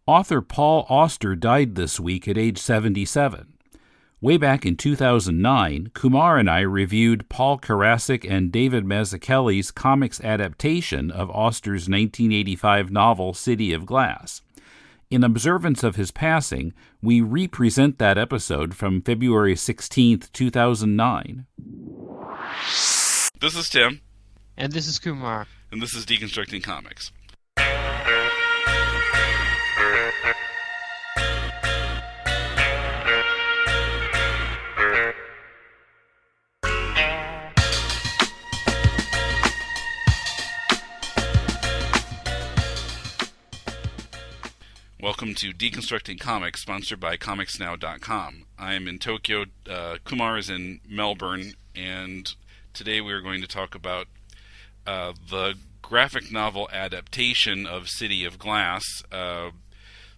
Author Paul Auster died this week at age 77. Way back in 2009, Kumar and I reviewed Paul Karasik and David Mazzucchelli's comics adaptation of Auster's 1985 novel City of Glass. In observance of his passing, we represent that episode from February 16, 2009. This is Tim. And this is Kumar. And this is Deconstructing Comics. Welcome to Deconstructing Comics, sponsored by ComicsNow.com. I am in Tokyo, Kumar is in Melbourne, and today we are going to talk about the graphic novel adaptation of City of Glass.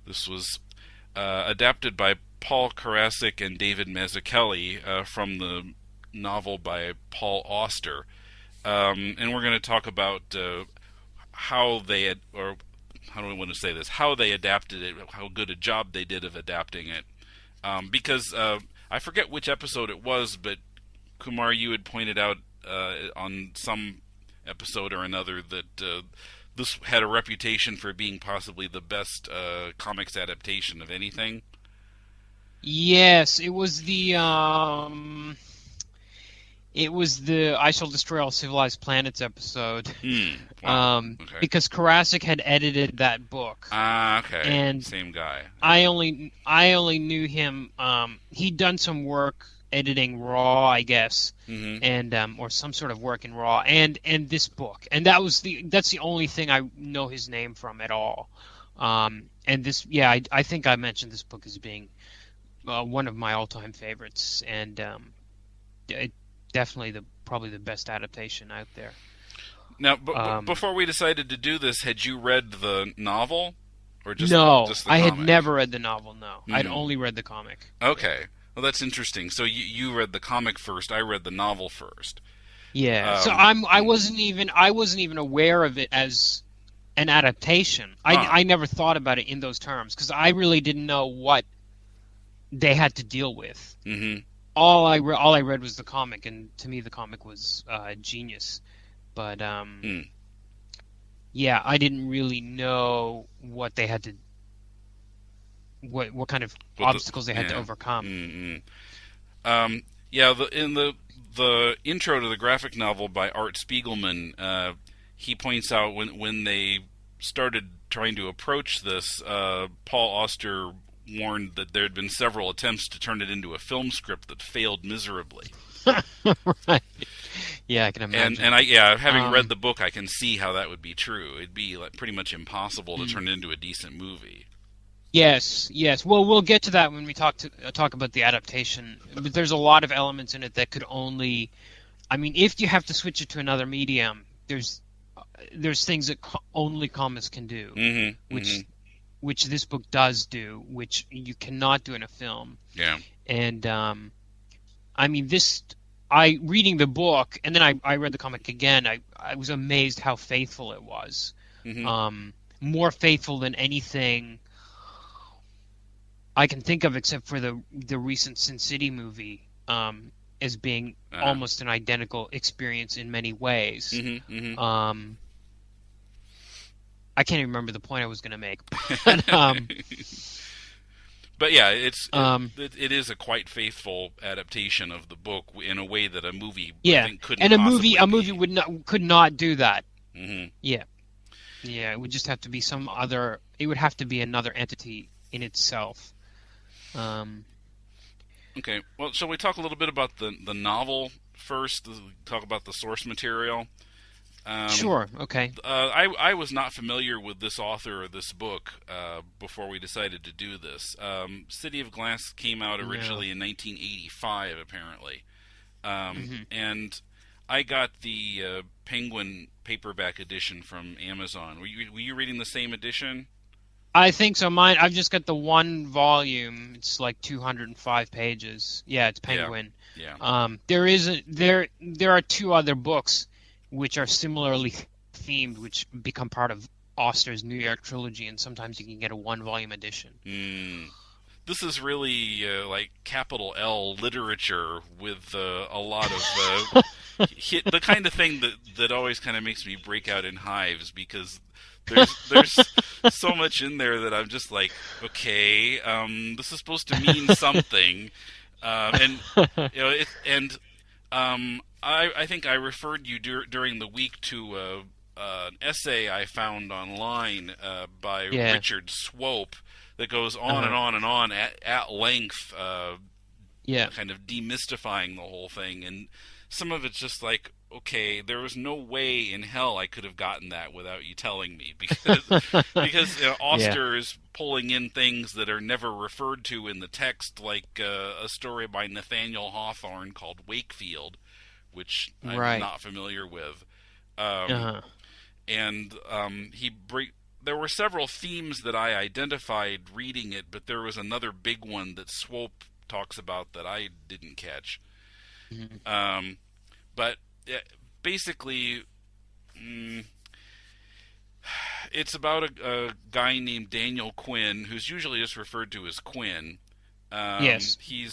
This was adapted by Paul Karasik and David Mazzucchelli from the novel by Paul Auster. And we're going to talk about how they had, or how do I want to say this, how they adapted it, how good a job they did of adapting it. Because I forget which episode it was, but Kumar, you had pointed out on some episode or another that this had a reputation for being possibly the best comics adaptation of anything. Yes, it was the I Shall Destroy All Civilized Planets episode. Wow. Okay. Because Karasik had edited that book. Okay. And same guy. I only knew him. He'd done some work editing Raw, I guess, and or some sort of work in Raw, and this book, and that's the only thing I know his name from at all. And this, I think I mentioned this book as being one of my all-time favorites, and definitely probably the best adaptation out there. Now, before we decided to do this, had you read the novel, or just just the I comic? had never read the novel. No, I'd only read the comic. Okay. Well, that's interesting. So you read the comic first. I read the novel first. Yeah. So I wasn't even aware of it as an adaptation. I never thought about it in those terms because I really didn't know what they had to deal with. Mm-hmm. All I read was the comic, and to me the comic was genius. But yeah, I didn't really know what they had to. What kind of obstacles they had to overcome. Mm-hmm. In the intro to the graphic novel by Art Spiegelman, he points out when they started trying to approach this, Paul Auster warned that there had been several attempts to turn it into a film script that failed miserably. Right. Yeah, I can imagine. And having read the book, I can see how that would be true. It'd be pretty much impossible to turn it into a decent movie. Yes. Well, we'll get to that when we talk about the adaptation. But there's a lot of elements in it that could only, if you have to switch it to another medium, there's things that only comics can do, which this book does do, which you cannot do in a film. Yeah. And reading the book, and then I read the comic again. I was amazed how faithful it was. More faithful than anything I can think of, except for the recent Sin City movie, as being almost an identical experience in many ways. I can't even remember the point I was going to make. But yeah, it is a quite faithful adaptation of the book in a way that a movie I think couldn't. And a possibly movie could not do that. Mm-hmm. Yeah, it would just have to be some other. It would have to be another entity in itself. Okay, well, shall we talk a little bit about the novel first? Talk about the source material. Sure. Okay. I was not familiar with this author or this book before we decided to do this. City of Glass came out originally in 1985, apparently, and I got the Penguin paperback edition from Amazon. Were you reading the same edition? I think so. I've just got the one volume. It's like 205 pages. Yeah, it's Penguin. Yeah. There are two other books which are similarly themed, which become part of Auster's New York trilogy, and sometimes you can get a 1-volume edition. This is really like capital L literature with a lot of the kind of thing that always kind of makes me break out in hives, because there's so much in there that I'm just like, okay, this is supposed to mean something, and I think I referred you during the week to an essay I found online by Richard Swope that goes on and on and on at length, kind of demystifying the whole thing. And some of it's just like, okay, there was no way in hell I could have gotten that without you telling me, because Auster is pulling in things that are never referred to in the text, like a story by Nathaniel Hawthorne called Wakefield, which I'm not familiar with. And there were several themes that I identified reading it, but there was another big one that Swope talks about that I didn't catch. But basically, it's about a guy named Daniel Quinn, who's usually just referred to as Quinn. Yes. He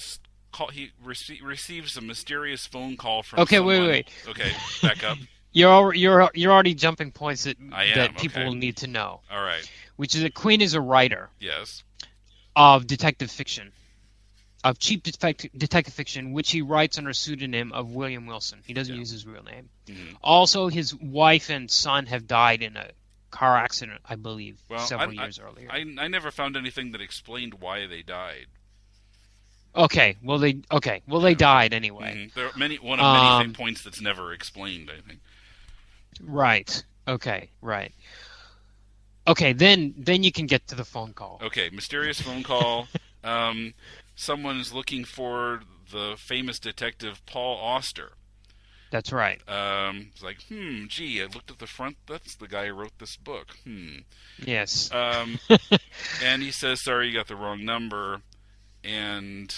receives a mysterious phone call from someone. Wait. Okay, back up. You're already jumping points that people will need to know. All right. Which is that Quinn is a writer. Yes. Of detective fiction, of cheap detective fiction, which he writes under a pseudonym of William Wilson. He doesn't use his real name. Also, his wife and son have died in a car accident, I believe, several years earlier. I never found anything that explained why they died. Okay. Well, they died anyway. There are many points that's never explained, I think. Right. Okay. Right. Okay. Then you can get to the phone call. Okay. Mysterious phone call. Someone's looking for the famous detective Paul Auster. That's right. It's like, gee, I looked at the front. That's the guy who wrote this book. Yes. And he says, sorry, you got the wrong number. And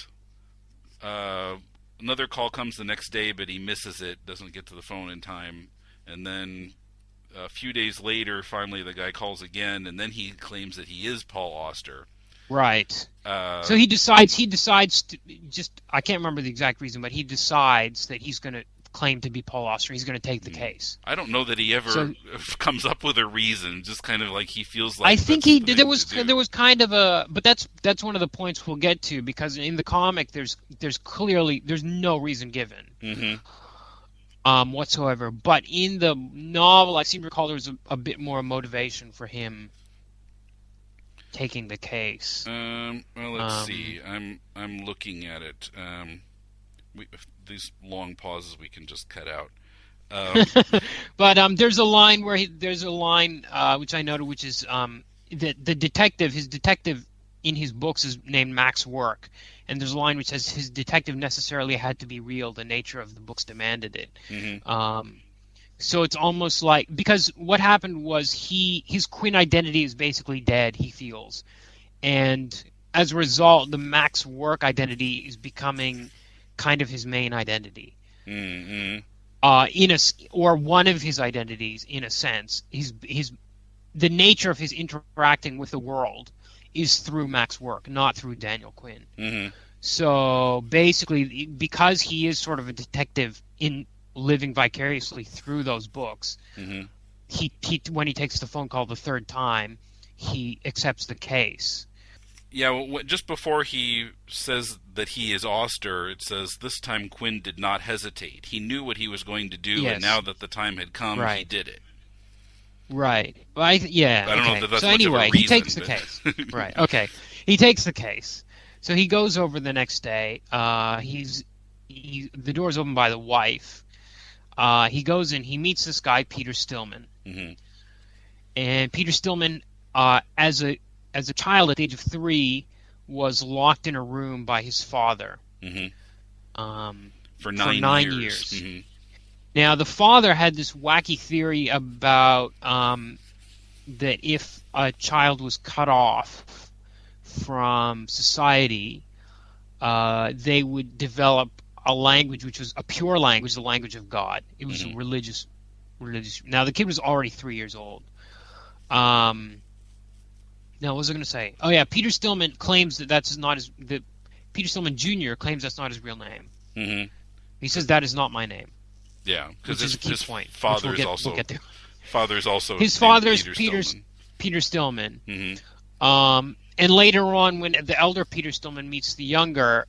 another call comes the next day, but he misses it, doesn't get to the phone in time. And then a few days later, finally the guy calls again, and then he claims that he is Paul Auster. Right. So he decides to just, I can't remember the exact reason, but he decides that he's going to claim to be Paul Auster. He's going to take the case. I don't know that he ever comes up with a reason, just kind of like he feels like I think he did. There was kind of a, but that's one of the points we'll get to, because in the comic there's no reason given. Whatsoever. But in the novel, I seem to recall there was a bit more motivation for him taking the case. Well, let's see. I'm looking at it. These long pauses we can just cut out. But there's a line which I noted, which is that his detective in his books is named Max Work, and there's a line which says his detective necessarily had to be real. The nature of the books demanded it. So it's almost like, because what happened was his Quinn identity is basically dead, he feels, and as a result, the Max Work identity is becoming kind of his main identity. Or one of his identities, in a sense. The nature of his interacting with the world is through Max Work, not through Daniel Quinn. So basically, because he is sort of a detective in living vicariously through those books, he when he takes the phone call the third time, he accepts the case. Yeah, well, just before he says that he is Auster, it says, this time Quinn did not hesitate. He knew what he was going to do, and now that the time had come, he did it. Right. Well, I don't know if that's so much anyway, of a reason, he takes the case. Right. Okay. He takes the case. So he goes over the next day. The door's opened by the wife. He goes in. He meets this guy, Peter Stillman. And Peter Stillman, as a child at the age of 3, was locked in a room by his father for 9 years. Now, the father had this wacky theory about that if a child was cut off from society, they would develop a language which was a pure language, the language of God. It was a religious. Now, the kid was already 3 years old. No, what was I going to say? Oh yeah, Peter Stillman claims that's not his. Peter Stillman Jr. claims that's not his real name. Mm-hmm. He says that is not my name. Yeah, because his father is also his father's Peter Stillman. Mm-hmm. And later on, when the elder Peter Stillman meets the younger,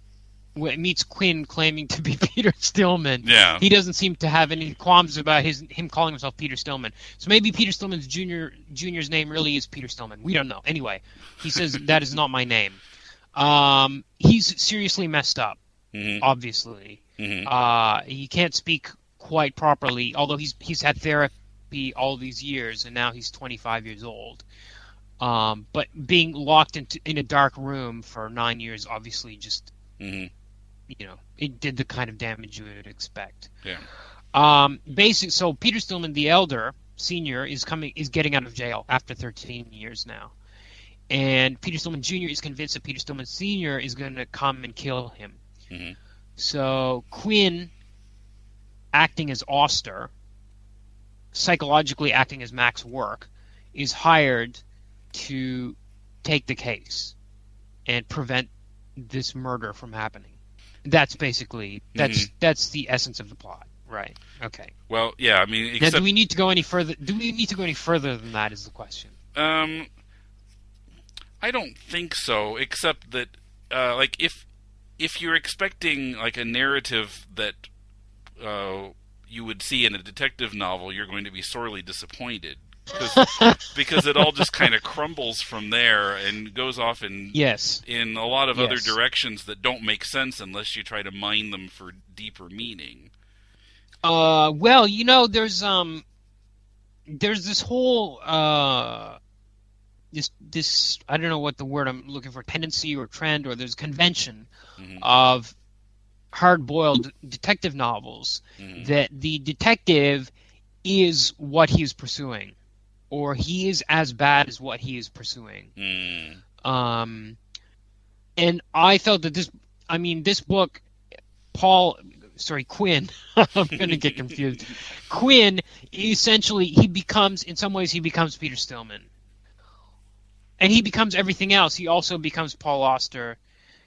meets Quinn claiming to be Peter Stillman, he doesn't seem to have any qualms about him calling himself Peter Stillman. So maybe Peter Stillman's junior's name really is Peter Stillman. We don't know. Anyway, he says that is not my name. He's seriously messed up. Mm-hmm. Obviously, he can't speak quite properly. Although he's had therapy all these years, and now he's 25 years old. But being locked in a dark room for 9 years, obviously, just it did the kind of damage you would expect. Yeah. So Peter Stillman, the elder, senior, is getting out of jail after 13 years now, and Peter Stillman Jr. is convinced that Peter Stillman Sr. is going to come and kill him. Mm-hmm. So Quinn, acting as Auster, psychologically acting as Mac's work, is hired to take the case and prevent this murder from happening. That's basically that's the essence of the plot, right? Okay. Well, yeah, I mean, now, do we need to go any further? Do we need to go any further than that? Is the question. I don't think so. Except that, like, if you're expecting like a narrative that you would see in a detective novel, you're going to be sorely disappointed. Because it all just kind of crumbles from there and goes off in a lot of other directions that don't make sense unless you try to mine them for deeper meaning. Well, there's this whole this I don't know what the word I'm looking for, tendency or trend, or there's a convention of hard-boiled detective novels that the detective is what he is pursuing, or he is as bad as what he is pursuing. And I felt that this book, Quinn, I'm going to get confused. Quinn, essentially, in some ways, he becomes Peter Stillman. And he becomes everything else. He also becomes Paul Auster.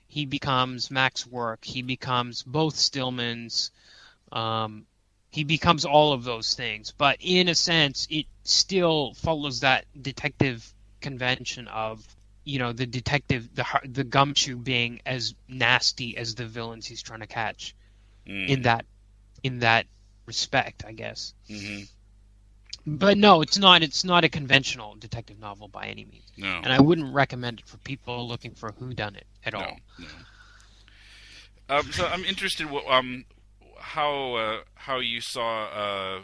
He becomes Mac's work. He becomes both Stillmans. He becomes all of those things. But in a sense, it still follows that detective convention of, the detective, the gumshoe being as nasty as the villains he's trying to catch. In that respect, I guess. Mm-hmm. But no, it's not. It's not a conventional detective novel by any means. No. And I wouldn't recommend it for people looking for a whodunit at all. No. So I'm interested how you saw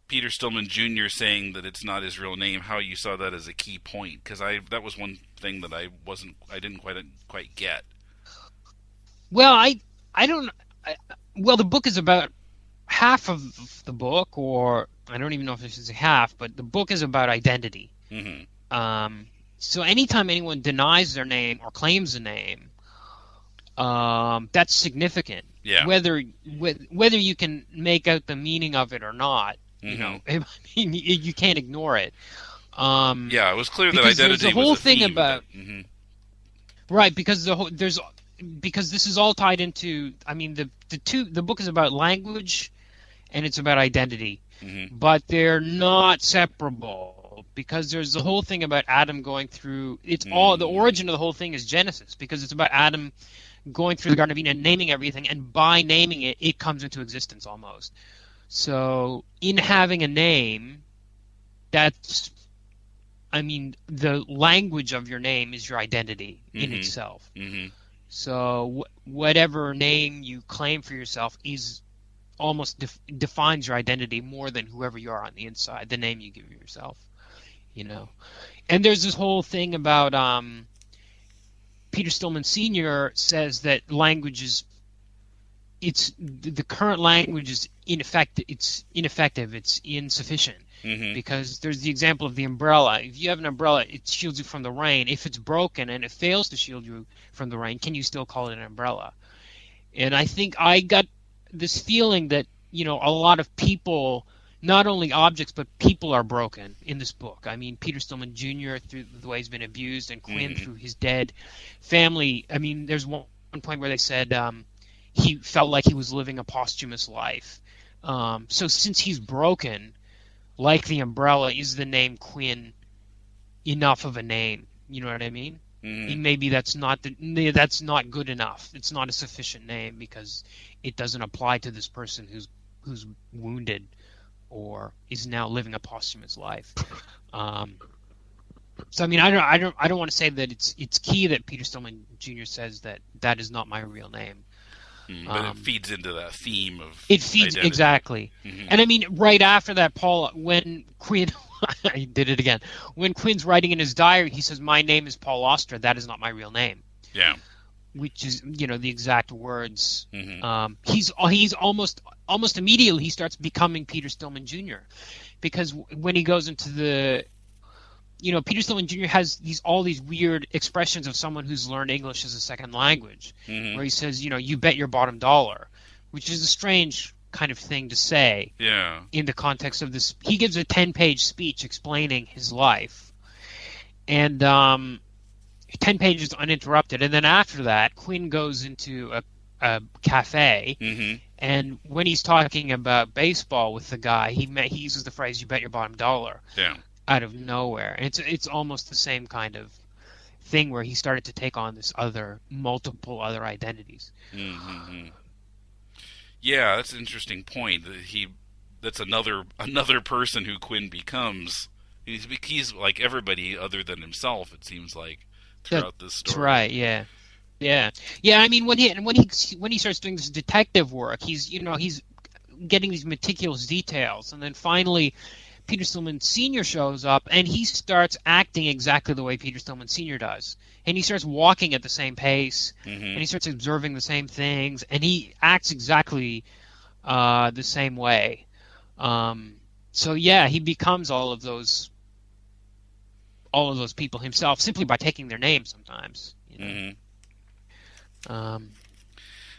Peter Stillman Jr. saying that it's not his real name. How you saw that as a key point, because that was one thing that I didn't quite get. Well, the book is about half of the book, or I don't even know if this is a half, but the book is about identity. Mm-hmm. So anytime anyone denies their name or claims a name, that's significant. Yeah. Whether you can make out the meaning of it or not, you can't ignore it. It was clear that identity there's a whole was a thing theme, about right, because because this is all tied into. I mean, the book is about language, and it's about identity, but they're not separable, because there's the whole thing about Adam going through. It's all the origin of the whole thing is Genesis, because it's about Adam going through the Garden of Eden and naming everything, and by naming it, it comes into existence almost. So in having a name, the language of your name is your identity in itself. Mm-hmm. So whatever name you claim for yourself is almost defines your identity more than whoever you are on the inside, the name you give yourself, And there's this whole thing about Peter Stillman Sr. says that language is the current language is ineffective. It's ineffective. It's insufficient. Because there's the example of the umbrella. If you have an umbrella, it shields you from the rain. If it's broken and it fails to shield you from the rain, can you still call it an umbrella? And I think I got this feeling that a lot of people not only objects but people are broken in this book. I mean, Peter Stillman Jr. through the way he's been abused, and Quinn through his dead family. I mean, there's one point where they said he felt like he was living a posthumous life. So since he's broken, like the umbrella, is the name Quinn enough of a name? You know what I mean? Maybe that's not good enough. It's not a sufficient name because it doesn't apply to this person who's wounded or is now living a posthumous life. So I mean, I don't want to say that it's key that Peter Stillman Jr. says that is not my real name. But it feeds into that theme of identity. Exactly. And I mean, right after that, Paul, when Quinn, I did it again. When Quinn's writing in his diary, he says, "My name is Paul Auster. That is not my real name." Yeah. Which is, the exact words. He's almost immediately he starts becoming Peter Stillman Jr. because when he goes into the, Peter Stillman Jr. has all these weird expressions of someone who's learned English as a second language, where he says, "You bet your bottom dollar," which is a strange kind of thing to say. Yeah. In the context of this, he gives a 10-page speech explaining his life, and 10 pages uninterrupted. And then after that, Quinn goes into a cafe, and when he's talking about baseball with the guy, he uses the phrase, "You bet your bottom dollar." Yeah. Out of nowhere. And it's almost the same kind of thing where he started to take on this multiple other identities. Yeah, that's an interesting point. That's another person who Quinn becomes. He's like everybody other than himself, it seems like, throughout this story. That's right. Yeah. I mean, when he starts doing this detective work, he's getting these meticulous details, and then finally Peter Stillman Sr. shows up, and he starts acting exactly the way Peter Stillman Sr. does. And he starts walking at the same pace, and he starts observing the same things, and he acts exactly the same way. So yeah, he becomes all of those people himself simply by taking their names sometimes. Now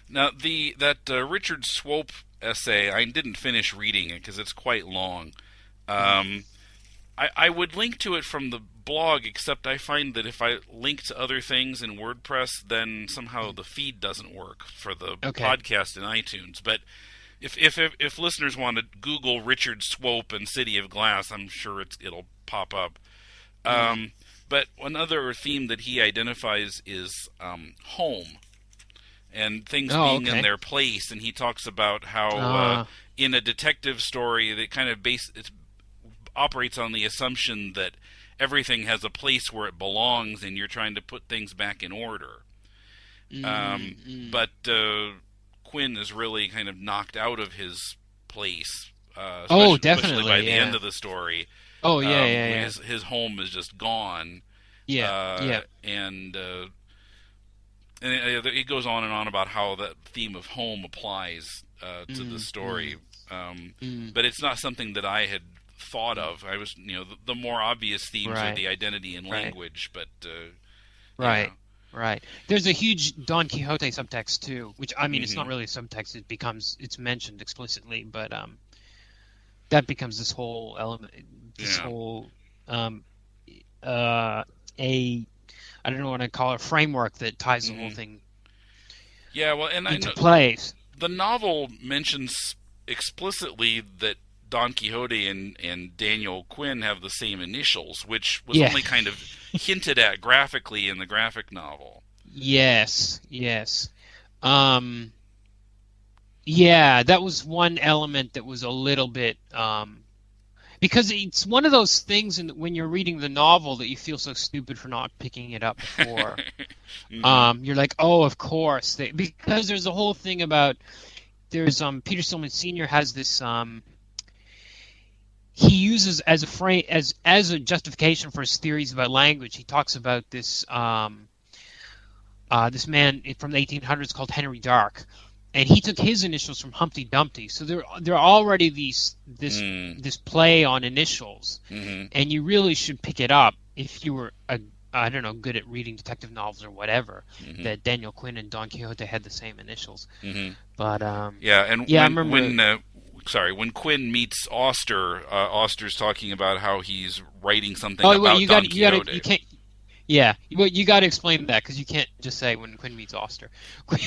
that Richard Swope essay, I didn't finish reading it because it's quite long. I would link to it from the blog, except I find that if I link to other things in WordPress, then somehow the feed doesn't work for the podcast in iTunes. But if listeners want to Google Richard Swope and City of Glass, I'm sure it'll pop up. But another theme that he identifies is home and things being in their place, and he talks about how in a detective story that kind of operates on the assumption that everything has a place where it belongs, and you're trying to put things back in order. But Quinn is really kind of knocked out of his place. Especially by the end of the story. His home is just gone. And it goes on and on about how that theme of home applies to the story. But it's not something that I had thought of. I was, the more obvious themes are the identity and language, but Right. There's a huge Don Quixote subtext too, which I mean, it's not really a subtext. It's mentioned explicitly, but that becomes this whole element, I don't know what I call it, framework that ties the whole thing. Yeah, well, and into place. The novel mentions explicitly that Don Quixote and Daniel Quinn have the same initials, which was only kind of hinted at graphically in the graphic novel. Yes. That was one element that was a little bit because it's one of those things when you're reading the novel that you feel so stupid for not picking it up before. You're like, oh, of course, because there's a whole thing about Peter Stillman Sr. has this he uses as a frame as a justification for his theories about language. He talks about this this man from the 1800s called Henry Dark, and he took his initials from Humpty Dumpty. So there are already this play on initials, and you really should pick it up if you were good at reading detective novels or whatever. That Daniel Quinn and Don Quixote had the same initials. But I remember when when Quinn meets Auster, Auster's talking about how he's writing something about Don Quixote. You can't. Yeah, you got to explain that because you can't just say when Quinn meets Auster. Quinn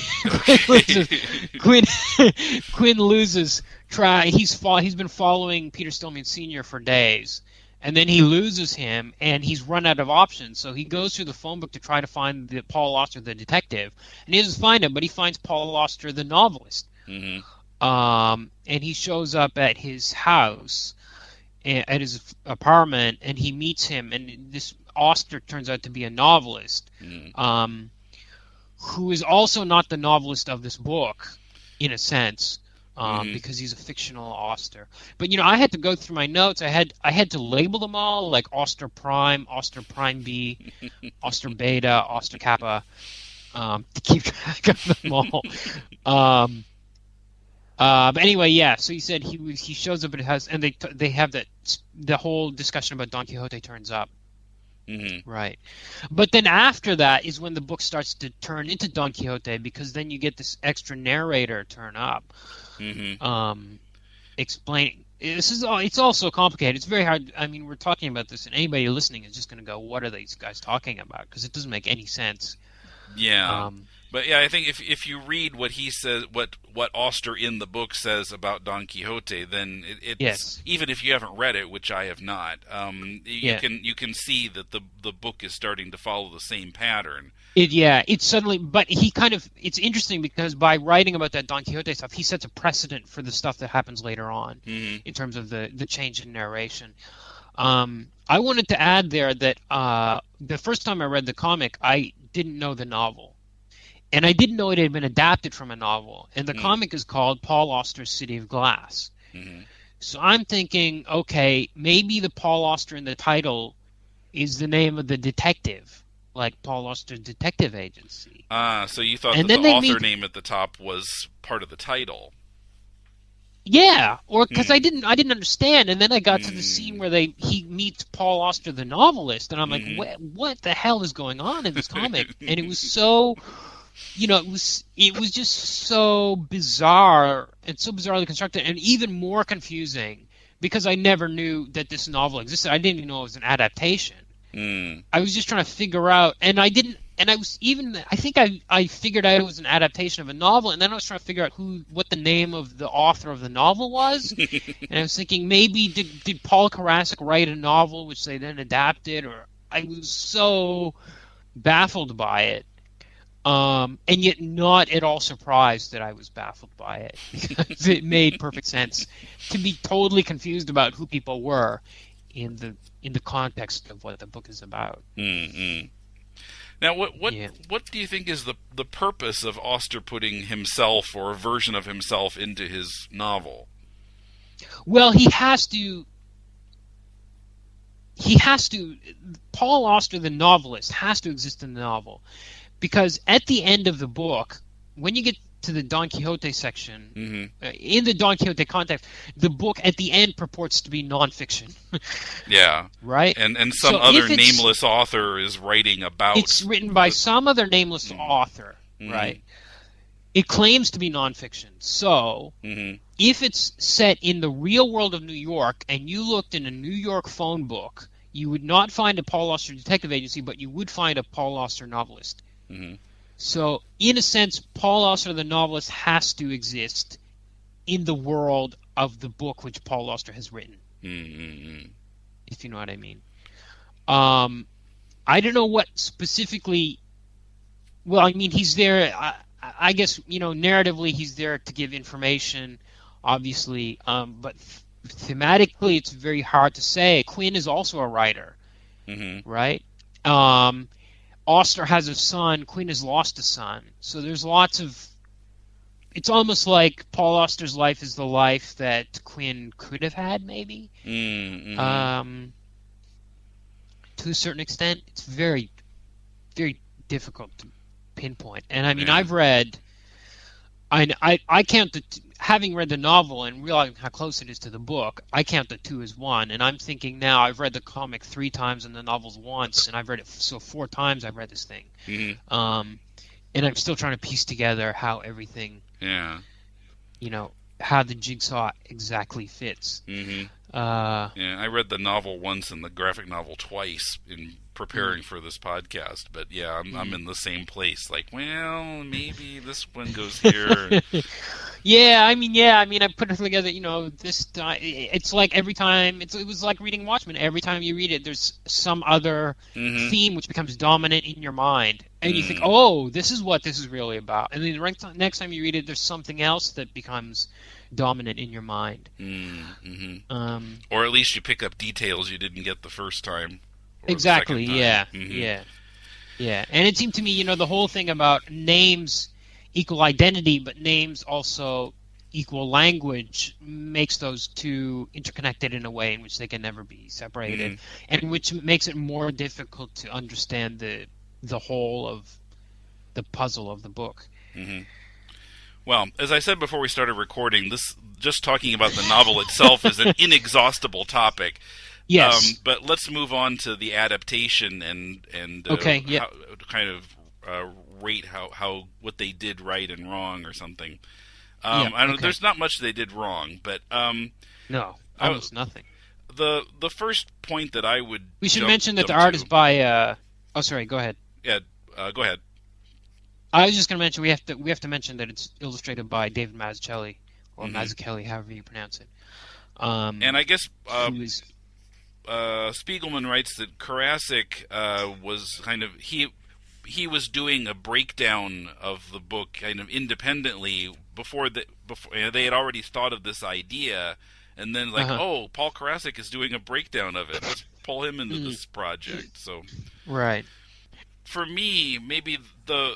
loses. He's been following Peter Stillman Sr. for days, and then he loses him, and he's run out of options. So he goes through the phone book to try to find Paul Auster, the detective, and he doesn't find him, but he finds Paul Auster, the novelist. Mm-hmm. And he shows up at his house, at his apartment, and he meets him, and this Auster turns out to be a novelist, who is also not the novelist of this book, in a sense, because he's a fictional Auster. But I had to go through my notes. I had to label them all, like Auster Prime B, Auster Beta, Auster Kappa, to keep track of them all. But anyway, yeah. So he said he shows up at his house, and they have the whole discussion about Don Quixote turns up. Mm-hmm. Right. But then after that is when the book starts to turn into Don Quixote, because then you get this extra narrator turn up, explaining. It's all so complicated. It's very hard. I mean, we're talking about this, and anybody listening is just going to go, "What are these guys talking about?" Because it doesn't make any sense. Yeah. But yeah, I think if you read what he says, what Auster in the book says about Don Quixote, then it's even if you haven't read it, which I have not, you can see that the book is starting to follow the same pattern. It's suddenly, but it's interesting because by writing about that Don Quixote stuff, he sets a precedent for the stuff that happens later on in terms of the change in narration. I wanted to add there that the first time I read the comic, I didn't know the novel. And I didn't know it had been adapted from a novel. And the comic is called Paul Auster's City of Glass. Mm-hmm. So I'm thinking, okay, maybe the Paul Auster in the title is the name of the detective, like Paul Auster's Detective Agency. So you thought that the author name at the top was part of the title. Yeah, or because I didn't understand, and then I got to the scene where he meets Paul Auster, the novelist, and I'm like, what the hell is going on in this comic? And it was so... it was just so bizarre and so bizarrely constructed, and even more confusing because I never knew that this novel existed. I didn't even know it was an adaptation. I was just trying to figure out, and I think I figured out it was an adaptation of a novel, and then I was trying to figure out what the name of the author of the novel was, and I was thinking maybe did Paul Karasik write a novel which they then adapted, or I was so baffled by it. And yet not at all surprised that I was baffled by it, because it made perfect sense to be totally confused about who people were in the context of what the book is about. Mm-hmm. Now, what do you think is the purpose of Auster putting himself or a version of himself into his novel? Well, he has to. Paul Auster, the novelist, has to exist in the novel. Because at the end of the book, when you get to the Don Quixote section, in the Don Quixote context, the book at the end purports to be nonfiction. Yeah. Right? And some other nameless author is writing about... It's written by some other nameless author, right? It claims to be nonfiction. So, if it's set in the real world of New York, and you looked in a New York phone book, you would not find a Paul Auster Detective Agency, but you would find a Paul Auster novelist. So, in a sense, Paul Auster, the novelist, has to exist in the world of the book which Paul Auster has written. If you know what I mean. I don't know what specifically... Well, I mean, he's there... I guess, narratively, he's there to give information, obviously. But thematically, it's very hard to say. Quinn is also a writer, right? Auster has a son. Quinn has lost a son. So there's lots of... It's almost like Paul Auster's life is the life that Quinn could have had, maybe. To a certain extent. It's very, very difficult to pinpoint. And I mean, I've read... I count having read the novel and realizing how close it is to the book, I count the two as one. And I'm thinking now, I've read the comic 3 times and the novels once, and I've read it 4 times. I've read this thing, and I'm still trying to piece together how everything, how the jigsaw exactly fits. Mm-hmm. Uh, Yeah, I read the novel once and the graphic novel twice in preparing for this podcast. But yeah, I'm in the same place. Like, well, maybe this one goes here. yeah, I mean, I put it together. This time it's like every time it was like reading Watchmen. Every time you read it, there's some other theme which becomes dominant in your mind, and you think, "Oh, this is what this is really about." And then the next time you read it, there's something else that becomes dominant in your mind. Or at least you pick up details you didn't get the first time. Exactly. The second time. Yeah. And it seemed to me, the whole thing about names equal identity, but names also equal language makes those two interconnected in a way in which they can never be separated, and which makes it more difficult to understand the whole of the puzzle of the book. Well, as I said before we started recording, this just talking about the novel itself is an inexhaustible topic. Yes. But let's move on to the adaptation and kind of rate how what they did right and wrong or something. I don't know. There's not much they did wrong, but no, almost nothing. The first point that I would mention that the art is by. Oh, sorry. Go ahead. Yeah, go ahead. I was just going to mention we have to mention that it's illustrated by David Mazzucchelli or Mazzucchelli, however you pronounce it. And I guess Spiegelman writes that Karasik was kind of he was doing a breakdown of the book kind of independently before they had already thought of this idea, and then oh, Paul Karasik is doing a breakdown of it. Let's pull him into this project. So right. For me, maybe the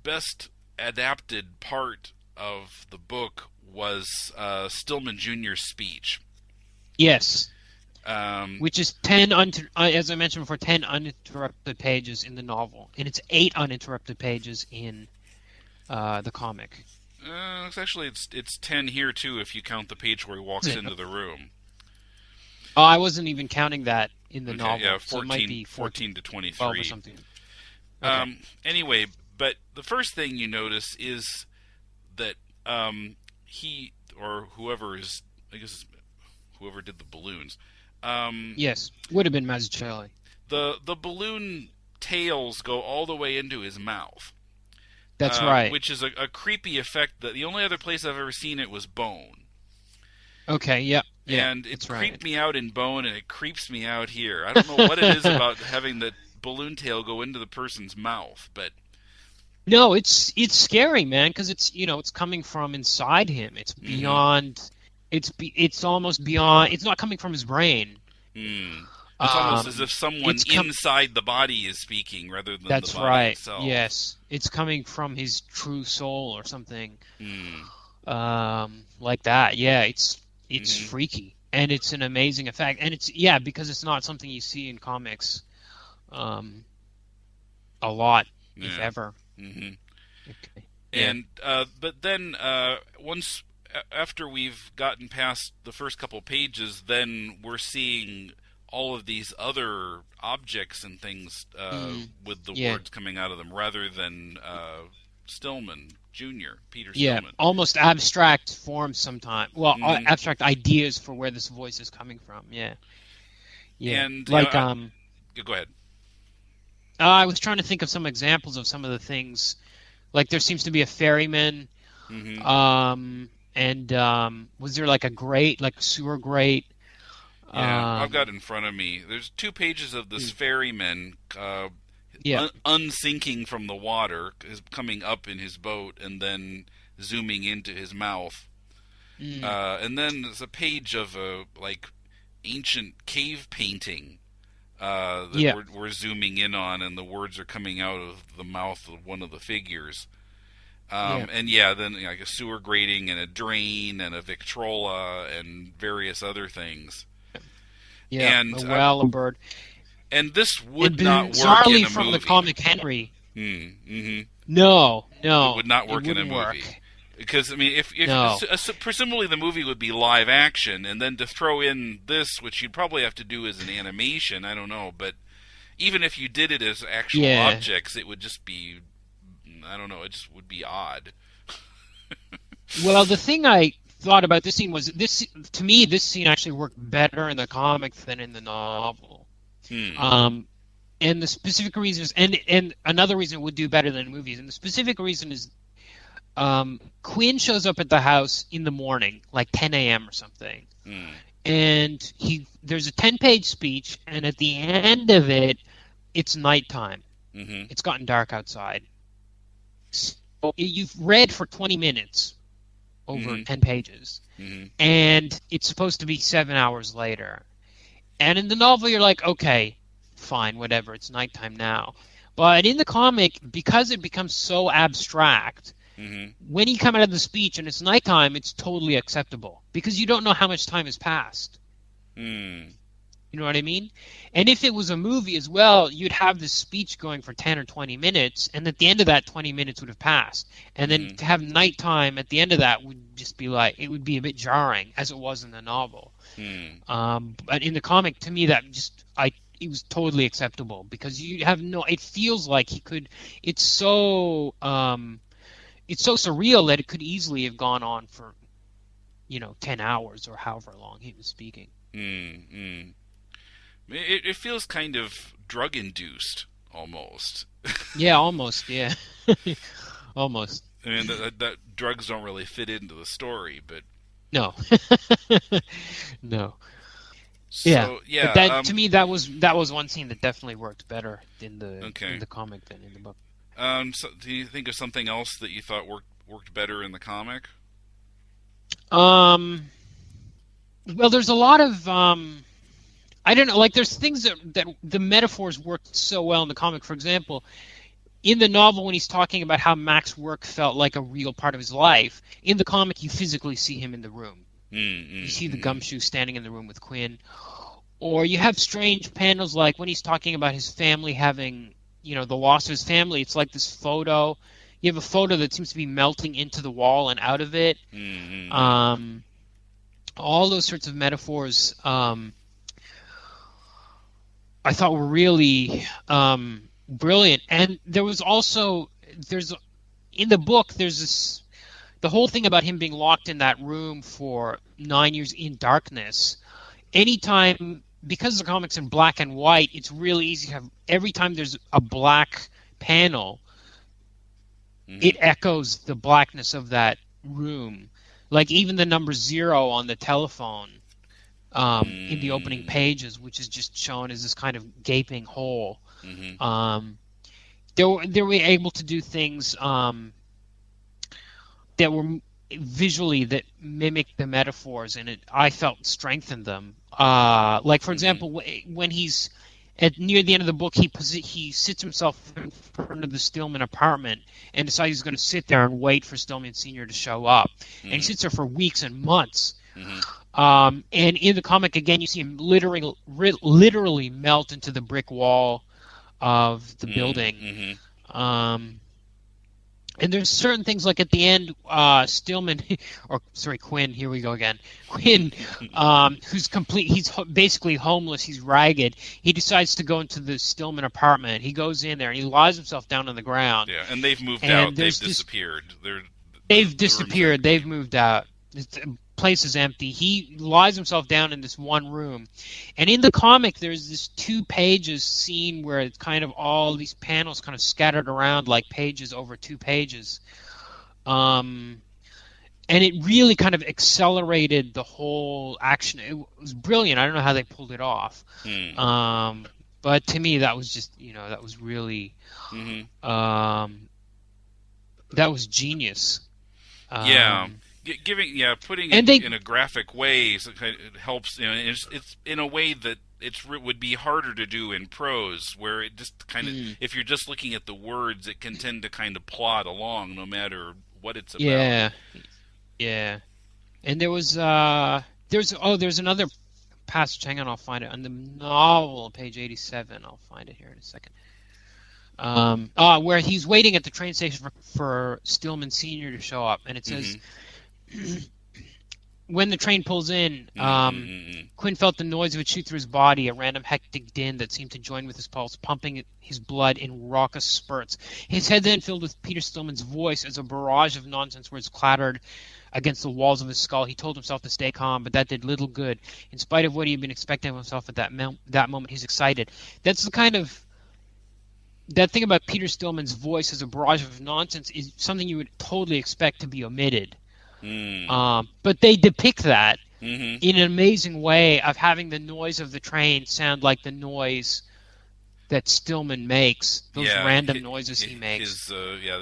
best adapted part of the book was Stillman Jr.'s speech. Yes. Which is 10, as I mentioned before, 10 uninterrupted pages in the novel, and it's 8 uninterrupted pages in the comic. It's 10 here too if you count the page where he walks into the room. Oh, I wasn't even counting that in the novel. Yeah, 14, so it might be 14 to 23. 12 or something. Okay. Anyway, but the first thing you notice is that he or whoever is, I guess, whoever did the balloons. Yes, would have been Mazzucchelli. The balloon tails go all the way into his mouth. That's right. Which is a creepy effect. That the only other place I've ever seen it was Bone. Okay, yeah. And it creeped me out in Bone, and it creeps me out here. I don't know what it is about having the balloon tail go into the person's mouth, but no, it's scary, man, because it's coming from inside him. It's beyond. It's almost beyond. It's not coming from his brain. It's almost as if someone inside the body is speaking rather than the body itself. That's right. Yes, it's coming from his true soul or something. Like that. Yeah, it's freaky, and it's an amazing effect, and it's because it's not something you see in comics, a lot, if ever. Okay. And but then once after we've gotten past the first couple pages, then we're seeing all of these other objects and things with the words coming out of them, rather than Stillman Jr., Peter Stillman. Yeah, almost abstract forms sometimes. Well, abstract ideas for where this voice is coming from. Yeah. And like go ahead. I was trying to think of some examples of some of the things. Like there seems to be a ferryman. And was there like a grate, like a sewer grate? Yeah, I've got it in front of me. There's 2 pages of this ferryman unsinking from the water, coming up in his boat, and then zooming into his mouth. And then there's a page of a ancient cave painting that we're zooming in on, and the words are coming out of the mouth of one of the figures. And then like a sewer grating and a drain and a Victrola and various other things. Yeah, and a well, a bird. And this would not work in a from movie. The comic Henry. No, it would not work in a movie. Because I mean, if presumably the movie would be live action, and then to throw in this, which you'd probably have to do as an animation, I don't know, but even if you did it as actual objects, it would just be, I don't know, it just would be odd. Well, the thing I thought about this scene was this. To me, this scene actually worked better in the comic than in the novel. Um, and the specific reasons, and another reason it would do better than movies. And the specific reason is, Quinn shows up at the house in the morning, like 10 a.m. or something, and there's a 10-page speech, and at the end of it, it's nighttime. It's gotten dark outside. So you've read for 20 minutes over 10 pages, and it's supposed to be 7 hours later. And in the novel, you're like, okay, fine, whatever, it's nighttime now. But in the comic, because it becomes so abstract, when you come out of the speech and it's nighttime, it's totally acceptable because you don't know how much time has passed. You know what I mean? And if it was a movie as well, you'd have this speech going for 10 or 20 minutes, and at the end of that, 20 minutes would have passed. And then to have nighttime at the end of that would just be like, it would be a bit jarring, as it was in the novel. But in the comic, to me, it was totally acceptable because you have it feels like it's so surreal that it could easily have gone on for, 10 hours or however long he was speaking. It feels kind of drug-induced, almost. Yeah, almost, yeah. Almost. I mean, that drugs don't really fit into the story, but... No. No. So, yeah. But to me, that was one scene that definitely worked better in the comic than in the book. So do you think of something else that you thought worked better in the comic? Well, there's a lot of... I don't know, like there's things that the metaphors worked so well in the comic. For example, in the novel when he's talking about how Mac's work felt like a real part of his life, in the comic you physically see him in the room. You see the gumshoe standing in the room with Quinn. Or you have strange panels like when he's talking about his family having, the loss of his family. It's like this photo. You have a photo that seems to be melting into the wall and out of it. All those sorts of metaphors I thought were really brilliant. And there was also in the book there's the whole thing about him being locked in that room for 9 years in darkness. Anytime, because the comic's in black and white, it's really easy to have, every time there's a black panel, it echoes the blackness of that room. Like even the number 0 on the telephone in the opening pages, which is just shown as this kind of gaping hole. They were able to do things that were visually that mimicked the metaphors, and I felt strengthened them. Like for example, when he's near the end of the book, he sits himself in front of the Stillman apartment and decides he's going to sit there and wait for Stillman Sr. to show up. And he sits there for weeks and months. And in the comic, again, you see him literally melt into the brick wall of the building. And there's certain things like at the end, Quinn, here we go again. Quinn, he's basically homeless, he's ragged. He decides to go into the Stillman apartment. He goes in there and he lies himself down on the ground. Yeah, and they've moved out. They've disappeared. They've disappeared. They've moved out. The place is empty. He lies himself down in this one room. And in the comic, there's this 2 pages scene where it's kind of all these panels kind of scattered around like pages over 2 pages. And it really kind of accelerated the whole action. It was brilliant. I don't know how they pulled it off. But to me, that was just, that was really, that was genius. Putting it in a graphic way, so it helps. It's in a way that would be harder to do in prose, where it just kind of, if you're just looking at the words, it can tend to kind of plod along, no matter what it's about. Yeah. And there's another passage. Hang on, I'll find it on the novel, page 87. I'll find it here in a second. Where he's waiting at the train station for Stillman Sr. to show up, and it says. when the train pulls in, Quinn felt the noise of it shoot through his body, a random hectic din that seemed to join with his pulse, pumping his blood in raucous spurts. His head then filled with Peter Stillman's voice as a barrage of nonsense words clattered against the walls of his skull. He told himself to stay calm, but that did little good. In spite of what he had been expecting of himself at that moment, he's excited. That's the kind of... That thing about Peter Stillman's voice as a barrage of nonsense is something you would totally expect to be omitted. But they depict that in an amazing way of having the noise of the train sound like the noise that Stillman makes, those random noises he makes.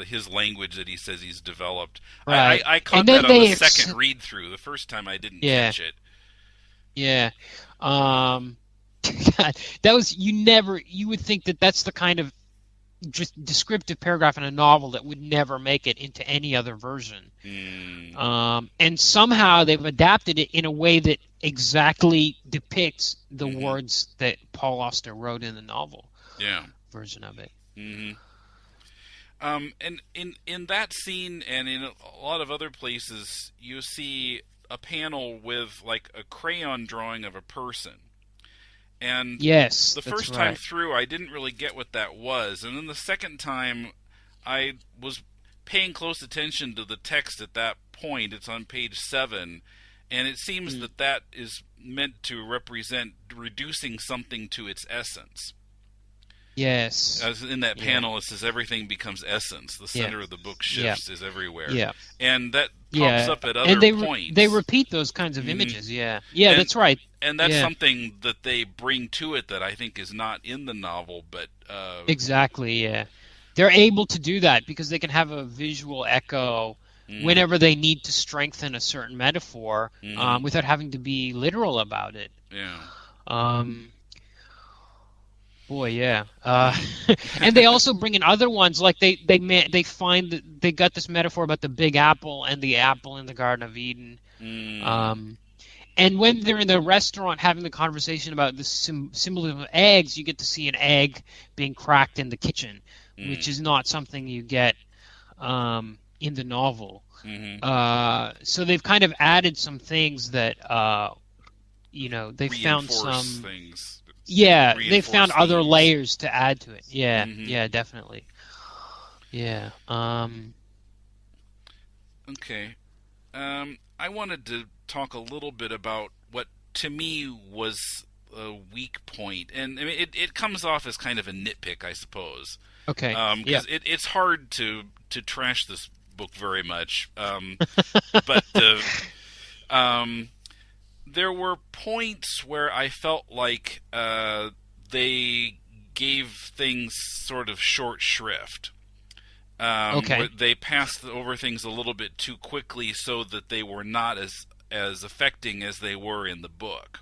His language that he says he's developed. Right. I caught that on the second read through. The first time I didn't catch it. Yeah. That was you would think that that's the kind of just descriptive paragraph in a novel that would never make it into any other version. And somehow they've adapted it in a way that exactly depicts the words that Paul Auster wrote in the novel version of it. And in that scene and in a lot of other places, you see a panel with like a crayon drawing of a person. And the first time through, I didn't really get what that was. And then the second time, I was paying close attention to the text at that point. It's on page 7. And it seems that is meant to represent reducing something to its essence. Yes. As in that panel, it says everything becomes essence. The center of the book shifts is everywhere. Yeah. And that pops up at other points. They repeat those kinds of images, that's right. And that's something that they bring to it that I think is not in the novel, but... Exactly, yeah. They're able to do that because they can have a visual echo whenever they need to strengthen a certain metaphor without having to be literal about it. Yeah. Boy, yeah. And they also bring in other ones, like they find that they got this metaphor about the Big Apple and the apple in the Garden of Eden. And when they're in the restaurant having the conversation about the symbolism of eggs, you get to see an egg being cracked in the kitchen, which is not something you get in the novel. So they've kind of added some things that, they found some things. Yeah, they found other layers to add to it. Yeah, yeah, definitely. Yeah. Okay. I wanted to talk a little bit about what to me was a weak point, and I mean it comes off as kind of a nitpick, I suppose. Okay. Because it's hard to trash this book very much, but there were points where I felt like they gave things sort of short shrift. Where they passed over things a little bit too quickly so that they were not as affecting as they were in the book.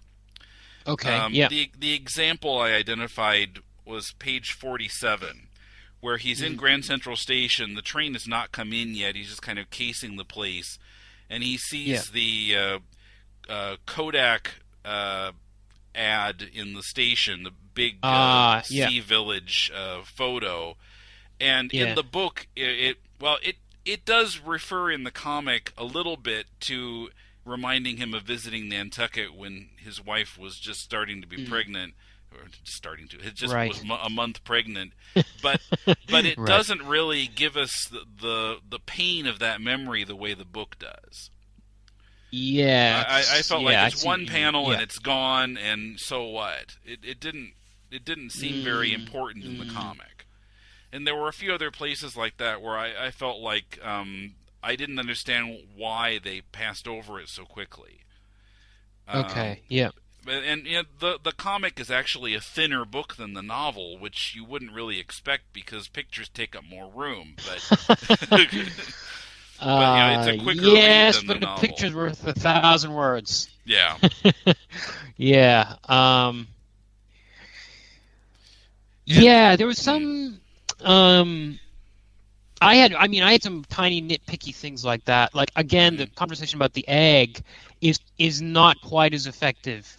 The example I identified was page 47, where he's in Grand Central Station. The train has not come in yet. He's just kind of casing the place. And he sees the Kodak ad in the station, the big Sea Village photo. And in the book, it does refer in the comic a little bit to reminding him of visiting Nantucket when his wife was just starting to be pregnant, or was a month pregnant. But it doesn't really give us the pain of that memory the way the book does. Yeah, I felt like it's one panel and it's gone, and so what? It didn't seem very important in the comic. And there were a few other places like that where I felt like I didn't understand why they passed over it so quickly. And the comic is actually a thinner book than the novel, which you wouldn't really expect because pictures take up more room. But it's a quicker read than the novel. But a picture's worth 1,000 words. Yeah. Yeah. There was some. I had some tiny nitpicky things like that. Like again, the conversation about the egg is not quite as effective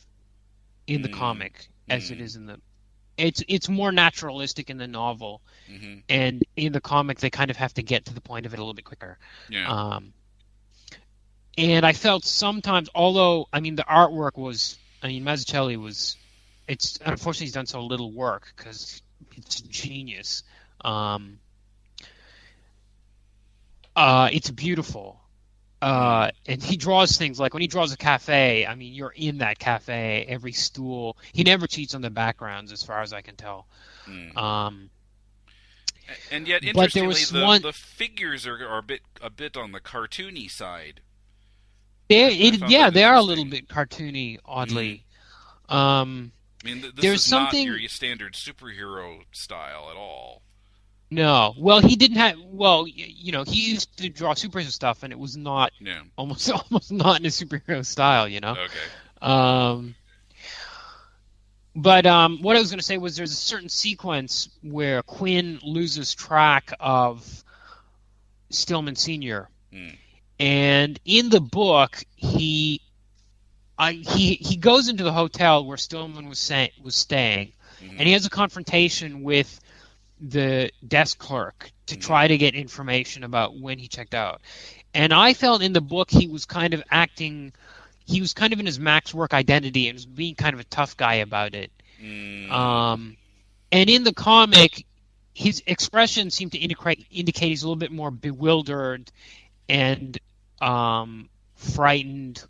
in the comic as it is in the. It's more naturalistic in the novel, and in the comic they kind of have to get to the point of it a little bit quicker. Yeah. And I felt sometimes, although I mean the artwork was, I mean Mazzucchelli was, it's unfortunately he's done so little work because it's genius. Um, it's beautiful. And he draws things like when he draws a cafe, I mean, you're in that cafe, every stool. He never cheats on the backgrounds, as far as I can tell. Um, And yet, but there interestingly, was the figures are a bit on the cartoony side. yeah, they are a little bit cartoony, oddly. I mean, this There's is something. not your standard superhero style at all. No, well, he didn't have. Well, you know, he used to draw superhero stuff, and it was not Yeah. almost not in a superhero style, you know. Okay. But what I was going to say was there's a certain sequence where Quinn loses track of Stillman Sr. And in the book, he goes into the hotel where Stillman was staying, and he has a confrontation with the desk clerk to try to get information about when he checked out. And I felt in the book he was kind of acting. He was kind of in his Max work identity and was being kind of a tough guy about it. And in the comic, his expression seemed to indicate he's a little bit more bewildered and frightened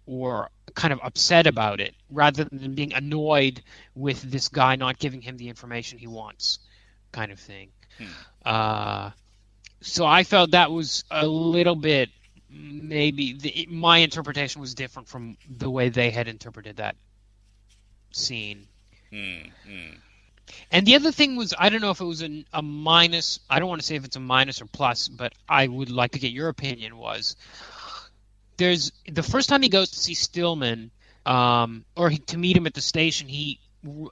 or kind of upset about it, rather than being annoyed with this guy not giving him the information he wants, kind of thing. So I felt that was a little bit, maybe my interpretation was different from the way they had interpreted that scene. And the other thing was, I don't know if it was a minus. I don't want to say if it's a minus or plus, but I would like to get your opinion. Was there's the first time he goes to see Stillman, to meet him at the station, he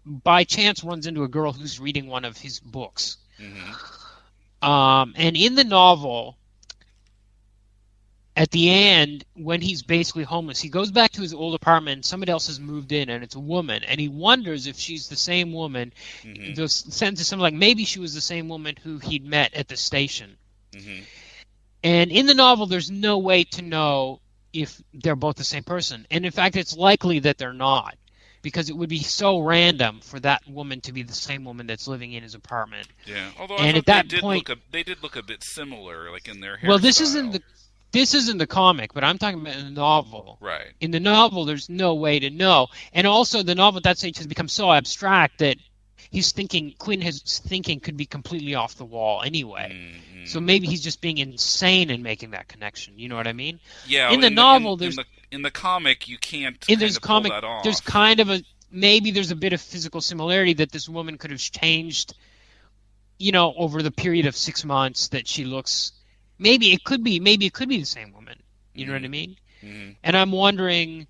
by chance runs into a girl who's reading one of his books. And in the novel, at the end, when he's basically homeless, he goes back to his old apartment, and somebody else has moved in, and it's a woman. And he wonders if she's the same woman. The sentence is something like, maybe she was the same woman who he'd met at the station. And in the novel, there's no way to know if they're both the same person. And in fact, it's likely that they're not, because it would be so random for that woman to be the same woman that's living in his apartment. Yeah, although and I at thought that point, they did look a bit similar, like in their hairstyle. well, this isn't the comic, but I'm talking about in the novel. Right. In the novel, there's no way to know. And also, the novel at that stage has become so abstract that Quinn thinking could be completely off the wall anyway. So maybe he's just being insane in making that connection. You know what I mean? Yeah. In the novel, in the comic, you can't pull that off. There's kind of maybe there's a bit of physical similarity that this woman could have changed, over the period of 6 months that she looks. Maybe it could be the same woman. You know what I mean? And I'm wondering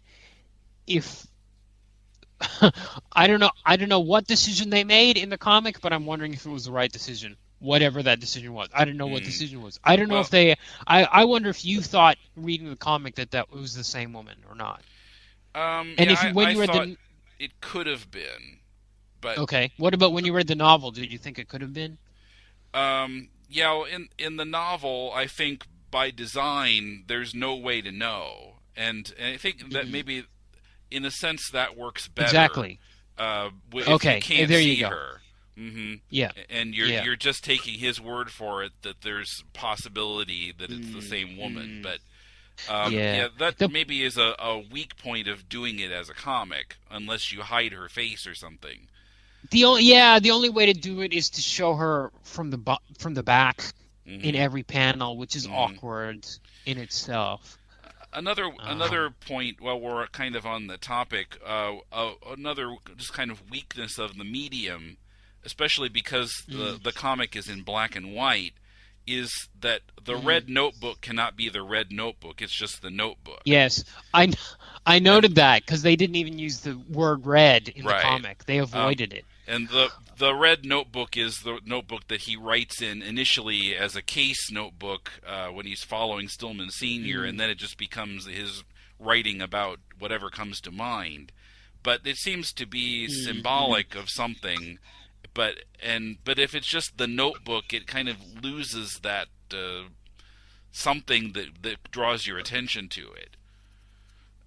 if I don't know what decision they made in the comic, but I'm wondering if it was the right decision, whatever that decision was. I don't know what decision was. I don't know if they. I wonder if you thought reading the comic that was the same woman or not. And it could have been, but okay. What about when you read the novel? Did you think it could have been? Yeah, in the novel, I think by design there's no way to know, and I think that maybe, in a sense, that works better. Exactly. If you can't see her. Yeah. And you're just taking his word for it that there's possibility that it's the same woman, but that maybe is a weak point of doing it as a comic, unless you hide her face or something. The only way to do it is to show her from the back in every panel, which is awkward in itself. Another point, while we're kind of on the topic, another just kind of weakness of the medium, especially because the comic is in black and white, is that the red notebook cannot be the red notebook. It's just the notebook. Yes, I noted that because they didn't even use the word red in the comic. They avoided it. And the red notebook is the notebook that he writes in initially as a case notebook when he's following Stillman Sr., and then it just becomes his writing about whatever comes to mind. But it seems to be symbolic of something. But if it's just the notebook, it kind of loses that something that draws your attention to it.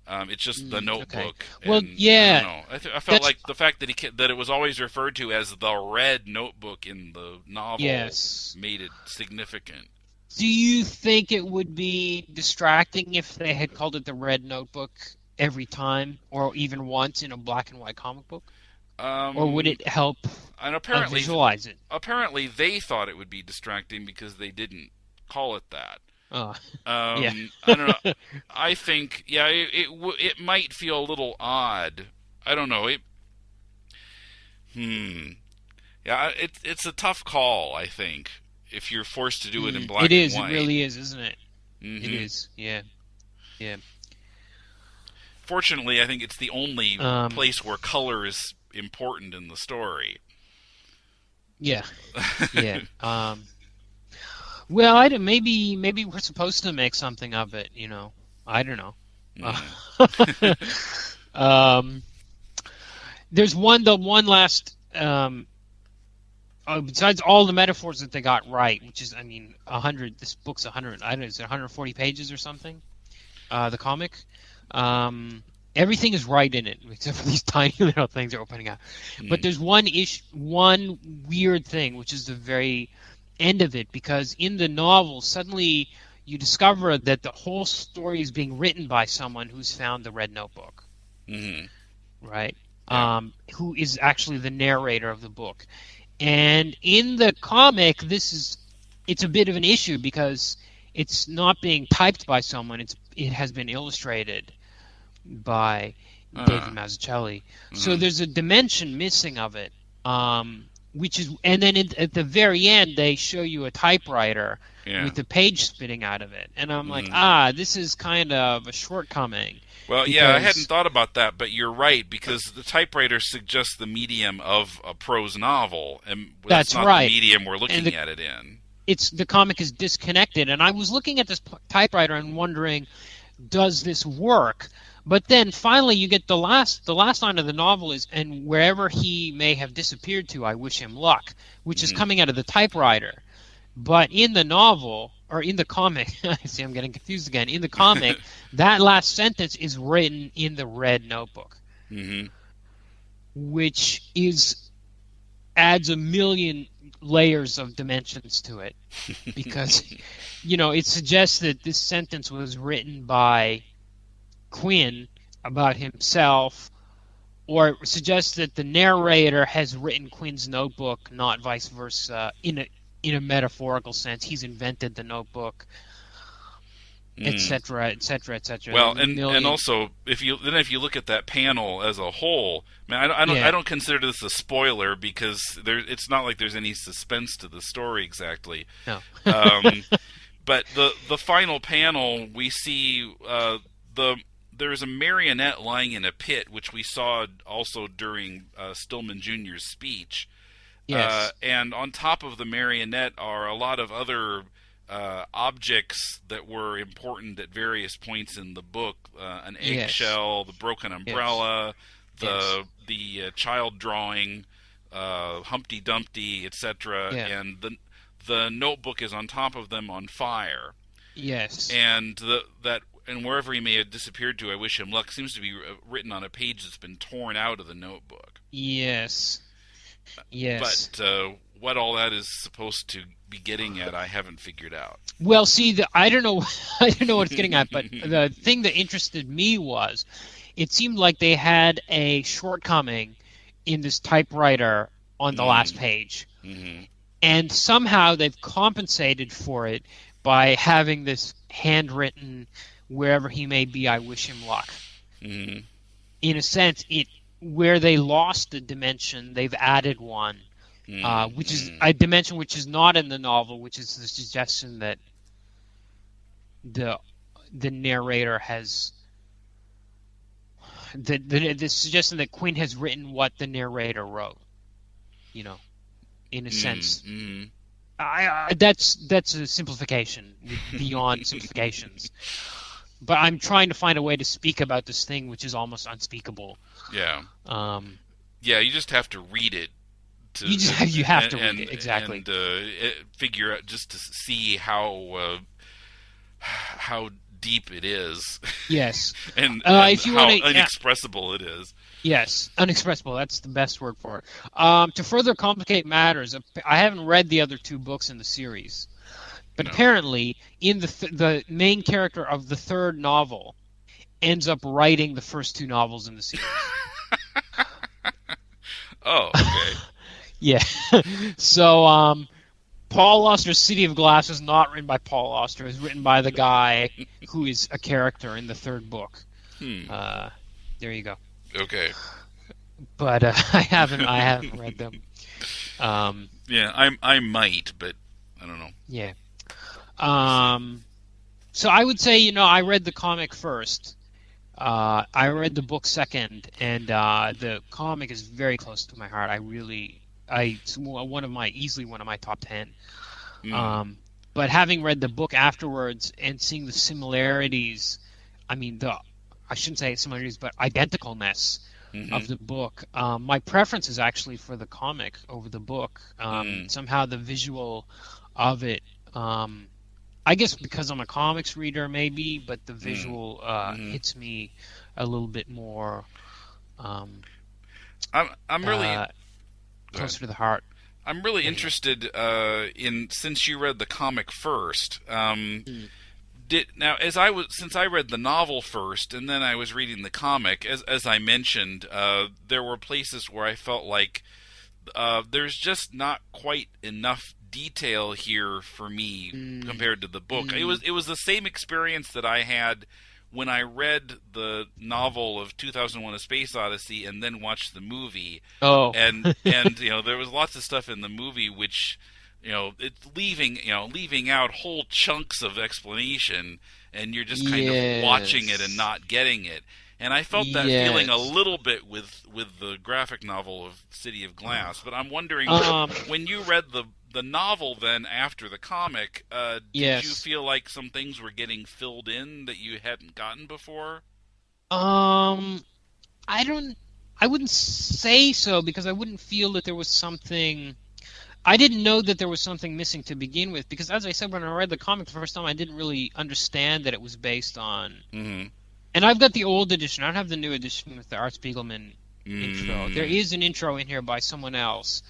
It's just the Notebook. Okay. Well, and, yeah, I don't know. I felt like the fact that it was always referred to as the Red Notebook in the novel made it significant. Do you think it would be distracting if they had called it the Red Notebook every time, or even once in a black and white comic book? Or would it help visualize it? Apparently, they thought it would be distracting because they didn't call it that. Yeah. I don't know. I think, it might feel a little odd. I don't know. Yeah, it's a tough call, I think, if you're forced to do it in black and white. It is. It really is, isn't it? Mm-hmm. It is. Yeah. Yeah. Fortunately, I think it's the only place where color is important in the story. Yeah. Yeah. Well, maybe we're supposed to make something of it, I don't know. There's the one last, besides all the metaphors that they got right, which is, 100, this book's 100, I don't know, is it 140 pages or something? The comic. Everything is right in it, except for these tiny little things that are opening out. But there's one weird thing, which is the very end of it, because in the novel suddenly you discover that the whole story is being written by someone who's found the Red Notebook, right? Yeah. Who is actually the narrator of the book. And in the comic, it's a bit of an issue because it's not being typed by someone. It has been illustrated by David Mazzucchelli. So there's a dimension missing of it. And then at the very end, they show you a typewriter with the page spitting out of it. And I'm like, this is kind of a shortcoming. Well, I hadn't thought about that, but you're right, because the typewriter suggests the medium of a prose novel, and that's not the medium we're looking at it in. The comic is disconnected, and I was looking at this typewriter and wondering, does this work? But then finally you get the last line of the novel is, and wherever he may have disappeared to, I wish him luck, which is coming out of the typewriter. But in the novel, or in the comic, see, I'm getting confused again. In the comic, that last sentence is written in the Red Notebook, which adds a million layers of dimensions to it, because it suggests that this sentence was written by Quinn about himself, or it suggests that the narrator has written Quinn's notebook, not vice versa, in a metaphorical sense. He's invented the notebook, etc., etc., etc. Well, and also if you look at that panel as a whole, I don't consider this a spoiler, because it's not like there's any suspense to the story exactly. No. But the final panel, we see there's a marionette lying in a pit, which we saw also during Stillman Jr.'s speech. Yes. And on top of the marionette are a lot of other objects that were important at various points in the book. An eggshell, the broken umbrella, the child drawing, Humpty Dumpty, etc. And the notebook is on top of them on fire. Yes. And and wherever he may have disappeared to, I wish him luck, seems to be written on a page that's been torn out of the notebook. Yes. Yes. But what all that is supposed to be getting at, I haven't figured out. Well, see, I don't know what it's getting at, but the thing that interested me was, it seemed like they had a shortcoming in this typewriter on the last page. And somehow they've compensated for it by having this handwritten, wherever he may be, I wish him luck. In a sense, where they lost the dimension, they've added one, which is a dimension which is not in the novel, which is the suggestion that the narrator has the suggestion that Quinn has written what the narrator wrote, in a sense. That's a simplification beyond simplifications. But I'm trying to find a way to speak about this thing which is almost unspeakable. Yeah. You just have to read it. You have to read it, exactly. And figure out, just to see how how deep it is. Yes. and If you how want to, inexpressible it is. yes, unexpressible. That's the best word for it. To further complicate matters, I haven't read the other 2 books in the series, but No. apparently, in the main character of the 3rd novel ends up writing the first 2 novels in the series. Oh, okay. Yeah. So, Paul Auster's City of Glass is not written by Paul Auster. It's written by the guy who is a character in the 3rd book. There you go. Okay. But I haven't read them. Yeah, I might, but I don't know. Yeah. So I would say, I read the comic first. I read the book second, and the comic is very close to my heart. It's easily one of my top 10. But having read the book afterwards and seeing the similarities, I shouldn't say similarities, but identicalness of the book. My preference is actually for the comic over the book. Somehow the visual of it, I guess because I'm a comics reader maybe, but the visual hits me a little bit more. I'm really closer to the heart. I'm really interested since you read the comic first. Since I read the novel first and then I was reading the comic, as I mentioned, there were places where I felt like there's just not quite enough detail here for me compared to the book. It was the same experience that I had when I read the novel of 2001: A Space Odyssey and then watched the movie. Oh, and there was lots of stuff in the movie which it's leaving out whole chunks of explanation, and you're just kind of watching it and not getting it. And I felt that feeling a little bit with the graphic novel of City of Glass. But I'm wondering, when you read the novel then after the comic, did you feel like some things were getting filled in that you hadn't gotten before? I wouldn't say so, because I wouldn't feel that there was something. I didn't know that there was something missing to begin with, because as I said, when I read the comic the first time, I didn't really understand that it was based on. Mm-hmm. And I've got the old edition. I don't have the new edition with the Art Spiegelman intro. There is an intro in here by someone else.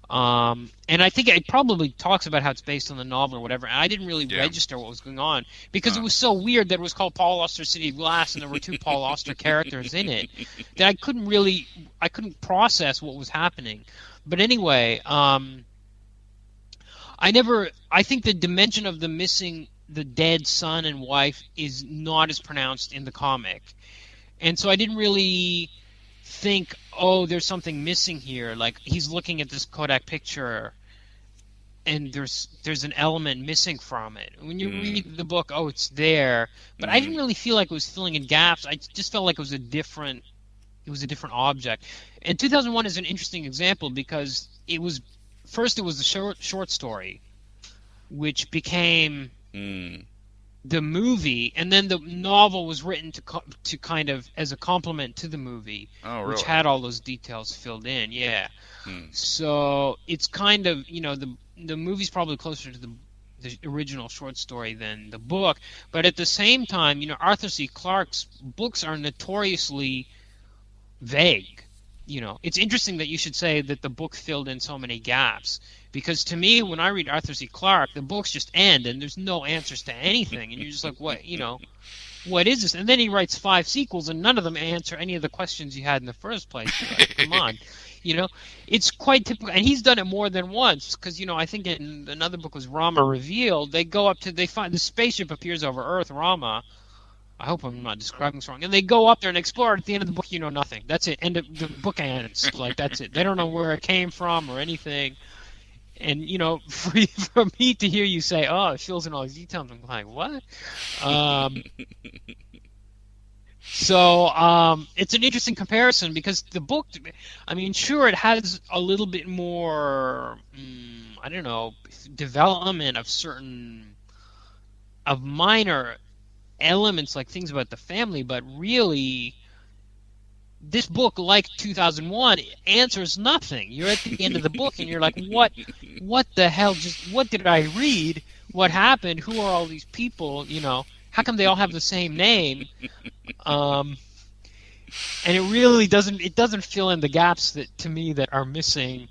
And I think it probably talks about how it's based on the novel or whatever. And I didn't really register what was going on, because it was so weird that it was called Paul Auster City of Glass and there were 2 Paul Auster characters in it, that I couldn't process what was happening. But anyway, I think the dimension of the dead son and wife is not as pronounced in the comic. And so I didn't really think, there's something missing here. Like, he's looking at this Kodak picture and there's an element missing from it. When you read the book, it's there. But I didn't really feel like it was filling in gaps. I just felt like it was a different object. And 2001 is an interesting example, because it was a short story, which became the movie, and then the novel was written to kind of as a complement to the movie, which had all those details filled in. So it's kind of, the movie's probably closer to the original short story than the book, but at the same time, Arthur C. Clarke's books are notoriously vague. It's interesting that you should say that the book filled in so many gaps, because to me, when I read Arthur C. Clarke, the books just end and there's no answers to anything, and you're just like, what is this? And then he writes 5 sequels and none of them answer any of the questions you had in the first place. Like, come on. It's quite typical, and he's done it more than once, because I think in another book was Rama Revealed. They find the spaceship appears over Earth, Rama. I hope I'm not describing this wrong. And they go up there and explore it. At the end of the book, nothing. That's it. And the book ends. Like, that's it. They don't know where it came from or anything. And, for me to hear you say, it fills in all these details, I'm like, what? So it's an interesting comparison, because the book, sure, it has a little bit more, development of minor elements, like things about the family, but really this book, like 2001, answers nothing. You're at the end of the book and you're like, what the hell, what did I read? what happened? Who are all these people? How come they all have the same name? And it really doesn't fill in the gaps that are missing.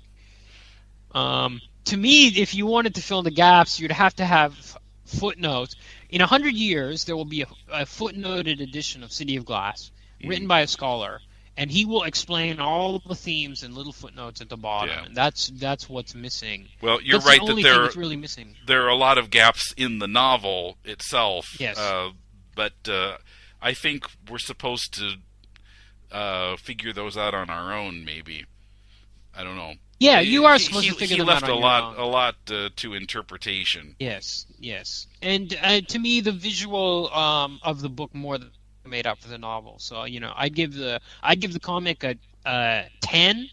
To me, if you wanted to fill in the gaps, you'd have to have footnotes. In 100 years, there will be a footnoted edition of City of Glass written by a scholar, and he will explain all the themes and little footnotes at the bottom. Yeah. And that's what's missing. Well, you're right that that's really missing. There are a lot of gaps in the novel itself. Yes. But I think we're supposed to figure those out on our own, maybe. I don't know. Yeah, you are supposed to figure them out on your own. He left a lot to interpretation. Yes. And to me, the visual of the book more than made up for the novel. So I'd give the comic a 10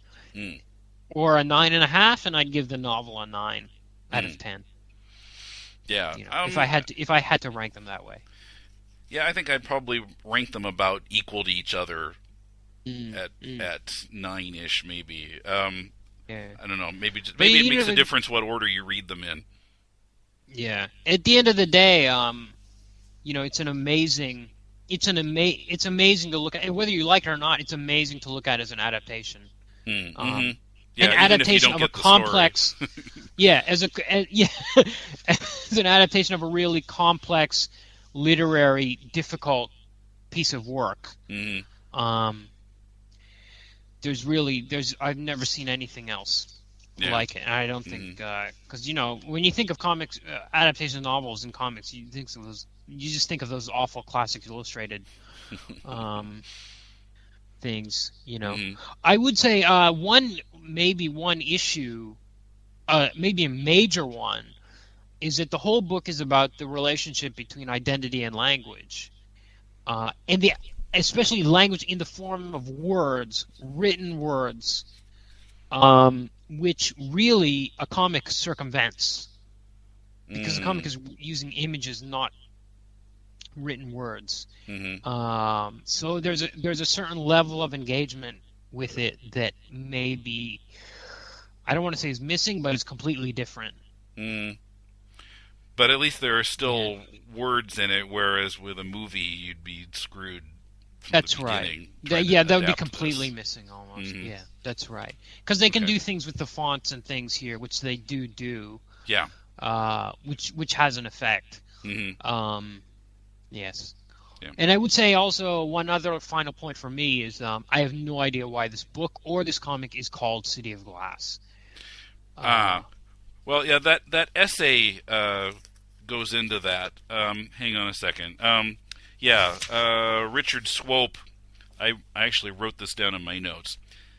or a 9.5, and I'd give the novel a 9 out of 10. Yeah. If I had to rank them that way. Yeah, I think I'd probably rank them about equal to each other at 9-ish, maybe. Yeah. I don't know. Maybe it makes a difference what order you read them in. Yeah. At the end of the day, it's amazing to look at, and whether you like it or not, it's amazing to look at as an adaptation. Yeah, an adaptation of a complex. As an adaptation of a really complex, literary, difficult piece of work. I've never seen anything else like it, and I don't think because when you think of comics, adaptation of novels and comics, you just think of those awful classic illustrated things. I would say one issue, maybe a major one, is that the whole book is about the relationship between identity and language, and especially language in the form of words, written words, which really a comic circumvents, because the comic is using images, not written words. So there's a certain level of engagement with it that maybe, I don't want to say is missing, but it's completely different. But at least there are still words in it, whereas with a movie you'd be screwed. That's right. That would be completely missing almost. Yeah, that's right. Because they can do things with the fonts and things here, which they do. Yeah. Which has an effect. Yes. Yeah. And I would say also one other final point for me is I have no idea why this book or this comic is called City of Glass. Well, yeah, that essay goes into that. Hang on a second. Richard Swope, I actually wrote this down in my notes.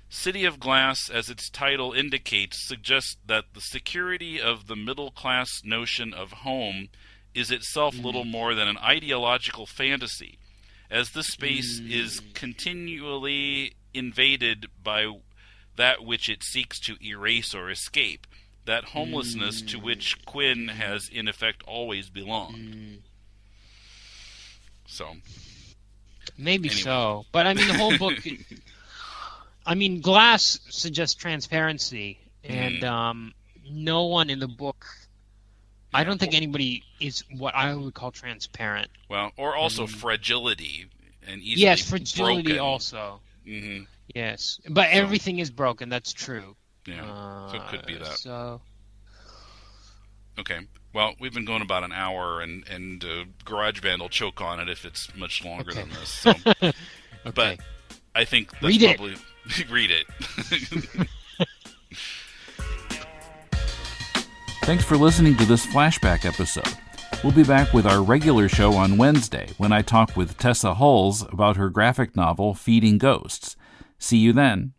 City of Glass, as its title indicates, suggests that the security of the middle-class notion of home is itself little more than an ideological fantasy, as this space is continually invaded by that which it seeks to erase or escape, that homelessness to which Quinn has in effect always belonged. So maybe anyway. So, but I mean the whole book. I mean, Glass suggests transparency, and no one in the book. I don't think anybody is what I would call transparent. Well, or also fragility and easily fragility broken. Also. Yes, but everything is broken. That's true. Yeah, so it could be that. So. Okay. Well, we've been going about an hour, and GarageBand will choke on it if it's much longer than this. So. Okay. But I think that's probably... Read it. Thanks for listening to this flashback episode. We'll be back with our regular show on Wednesday when I talk with Tessa Hulls about her graphic novel Feeding Ghosts. See you then.